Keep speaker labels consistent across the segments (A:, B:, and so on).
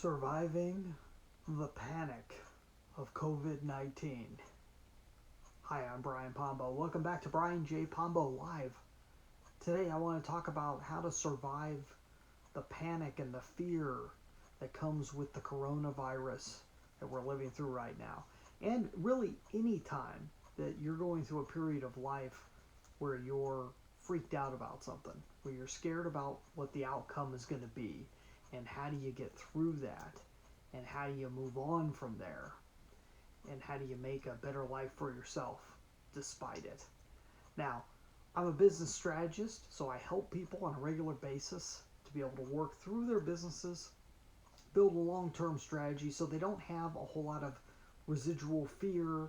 A: Surviving the panic of COVID-19. Hi, I'm Brian Pombo. Welcome back to Brian J. Pombo Live. Today I want to talk about how to survive the panic and the fear that comes with the coronavirus that we're living through right now. And really any time that you're going through a period of life where you're freaked out about something, where you're scared about what the outcome is going to be, and how do you get through that, and how do you move on from there, and how do you make a better life for yourself despite it. Now, I'm a business strategist, so I help people on a regular basis to be able to work through their businesses, build a long-term strategy so they don't have a whole lot of residual fear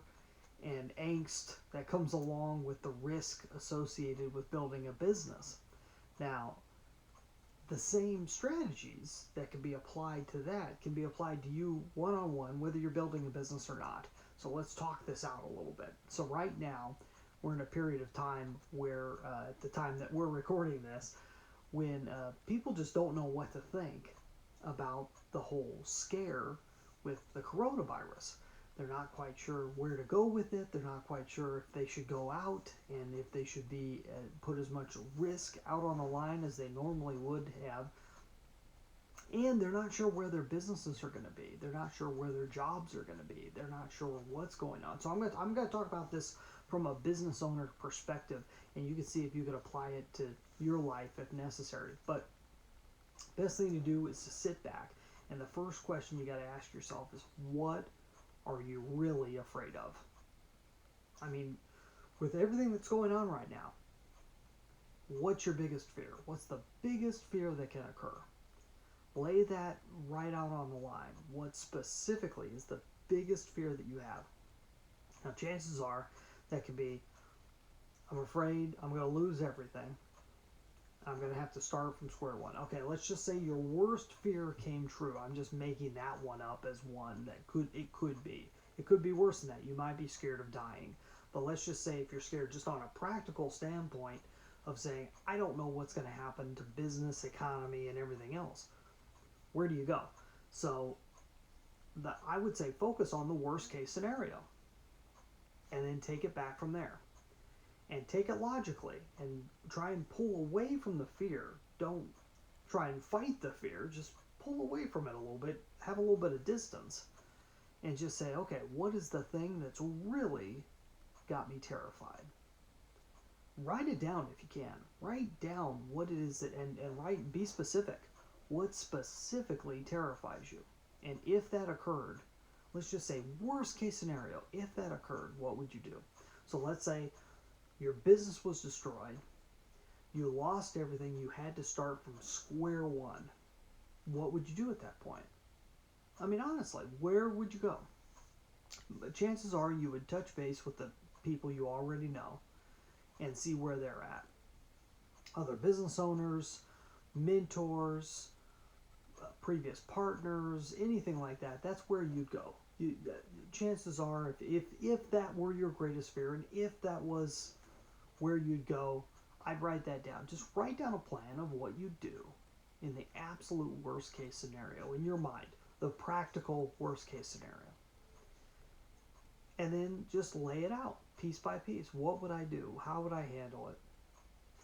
A: and angst that comes along with the risk associated with building a business. Now, the same strategies that can be applied to that can be applied to you one-on-one, whether you're building a business or not. So let's talk this out a little bit. So right now, we're in a period of time where, at the time that we're recording this, when people just don't know what to think about the whole scare with the coronavirus. They're not quite sure where to go with it. They're not quite sure if they should go out and if they should be put as much risk out on the line as they normally would have. And they're not sure where their businesses are going to be. They're not sure where their jobs are going to be. They're not sure what's going on. So I'm going to talk about this from a business owner perspective, and you can see if you could apply it to your life if necessary. But best thing to do is to sit back, and the first question you got to ask yourself is, what are you really afraid of? I mean, with everything that's going on right now, what's your biggest fear? What's the biggest fear that can occur? Lay that right out on the line. What specifically is the biggest fear that you have? Now, chances are that could be, I'm afraid I'm going to lose everything. I'm going to have to start from square one. Okay, let's just say your worst fear came true. I'm just making that one up as one that it could be. It could be worse than that. You might be scared of dying. But let's just say if you're scared just on a practical standpoint of saying, I don't know what's going to happen to business, economy, and everything else. Where do you go? So I would say focus on the worst case scenario and then take it back from there. And take it logically and try and pull away from the fear. Don't try and fight the fear. Just pull away from it a little bit. Have a little bit of distance. And just say, okay, what is the thing that's really got me terrified? Write it down if you can. Write down what it is that, and be specific. What specifically terrifies you? And if that occurred, let's just say worst case scenario, if that occurred, what would you do? So let's say your business was destroyed. You lost everything. You had to start from square one. What would you do at that point? I mean, honestly, where would you go? But chances are you would touch base with the people you already know and see where they're at. Other business owners, mentors, previous partners, anything like that. That's where you'd go. Chances are, if that were your greatest fear, and if that was where you'd go, I'd write that down. Just write down a plan of what you'd do in the absolute worst case scenario in your mind, the practical worst case scenario. And then just lay it out piece by piece. What would I do? How would I handle it?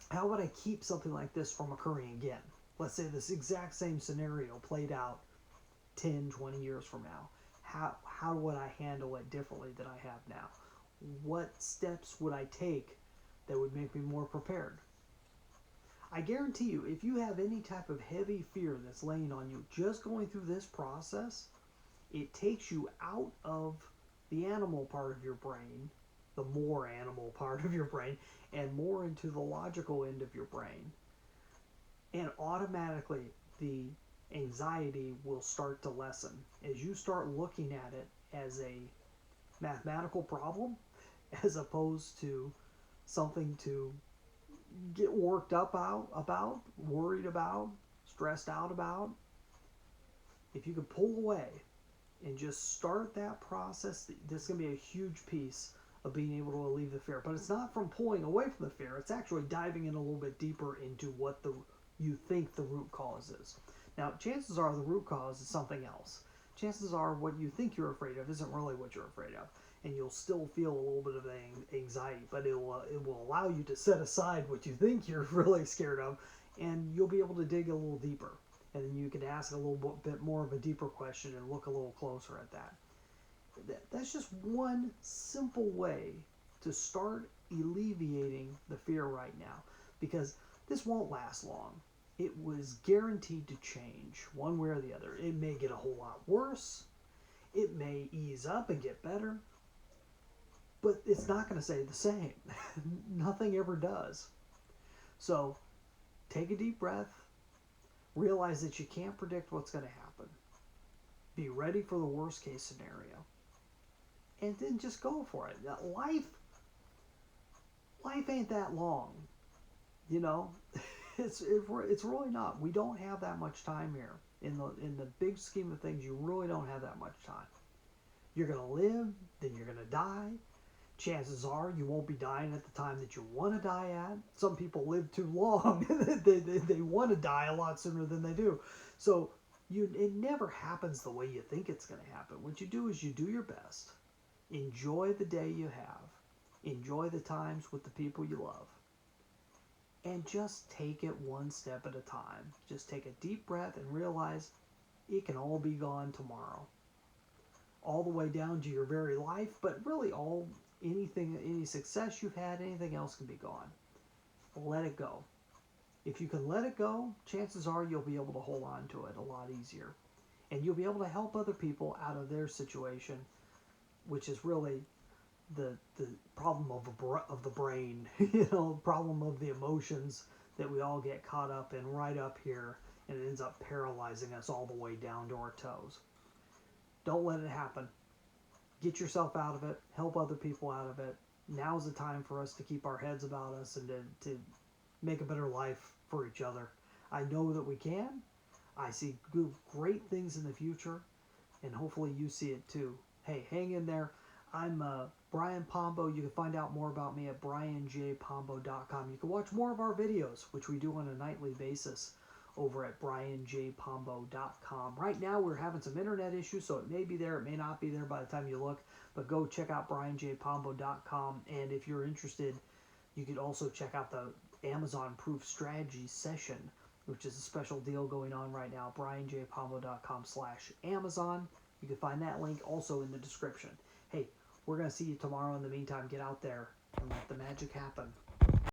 A: How would I keep something like this from occurring again? Let's say this exact same scenario played out 10, 20 years from now. How would I handle it differently than I have now? What steps would I take that would make me more prepared? I guarantee you, if you have any type of heavy fear that's laying on you, just going through this process, it takes you out of the animal part of your brain, the more animal part of your brain, and more into the logical end of your brain. And automatically, the anxiety will start to lessen. As you start looking at it as a mathematical problem, as opposed to something to get worked up about, worried about, stressed out about. If you can pull away and just start that process, this is going to be a huge piece of being able to relieve the fear. But it's not from pulling away from the fear. It's actually diving in a little bit deeper into what you think the root cause is. Now, chances are the root cause is something else. Chances are what you think you're afraid of isn't really what you're afraid of, and you'll still feel a little bit of anxiety, but it will allow you to set aside what you think you're really scared of, and you'll be able to dig a little deeper, and then you can ask a little bit more of a deeper question and look a little closer at that. That's just one simple way to start alleviating the fear right now, because this won't last long. It was guaranteed to change one way or the other. It may get a whole lot worse. It may ease up and get better. But it's not going to stay the same. Nothing ever does. So take a deep breath. Realize that you can't predict what's going to happen. Be ready for the worst case scenario. And then just go for it. Life ain't that long. You know? It's really not. We don't have that much time here. In the big scheme of things, you really don't have that much time. You're going to live, then you're going to die. Chances are you won't be dying at the time that you want to die at. Some people live too long. they want to die a lot sooner than they do. So it never happens the way you think it's going to happen. What you do is you do your best. Enjoy the day you have. Enjoy the times with the people you love. And just take it one step at a time. Just take a deep breath and realize it can all be gone tomorrow. All the way down to your very life, but really any success you've had, anything else can be gone. Let it go. If you can let it go, chances are you'll be able to hold on to it a lot easier. And you'll be able to help other people out of their situation, which is really the problem of the brain, problem of the emotions that we all get caught up in right up here, and it ends up paralyzing us all the way down to our toes. Don't let it happen. Get yourself out of it. Help other people out of it. Now's the time for us to keep our heads about us and to make a better life for each other. I know that we can. I see great things in the future, and hopefully you see it too. Hey, hang in there. I'm Brian Pombo. You can find out more about me at brianjpombo.com. You can watch more of our videos, which we do on a nightly basis, over at brianjpombo.com. Right now we're having some internet issues, so it may be there, it may not be there by the time you look, but go check out brianjpombo.com, and if you're interested, you could also check out the Amazon Proof Strategy session, which is a special deal going on right now, brianjpombo.com/Amazon. You can find that link also in the description. Hey, we're going to see you tomorrow. In the meantime, get out there and let the magic happen.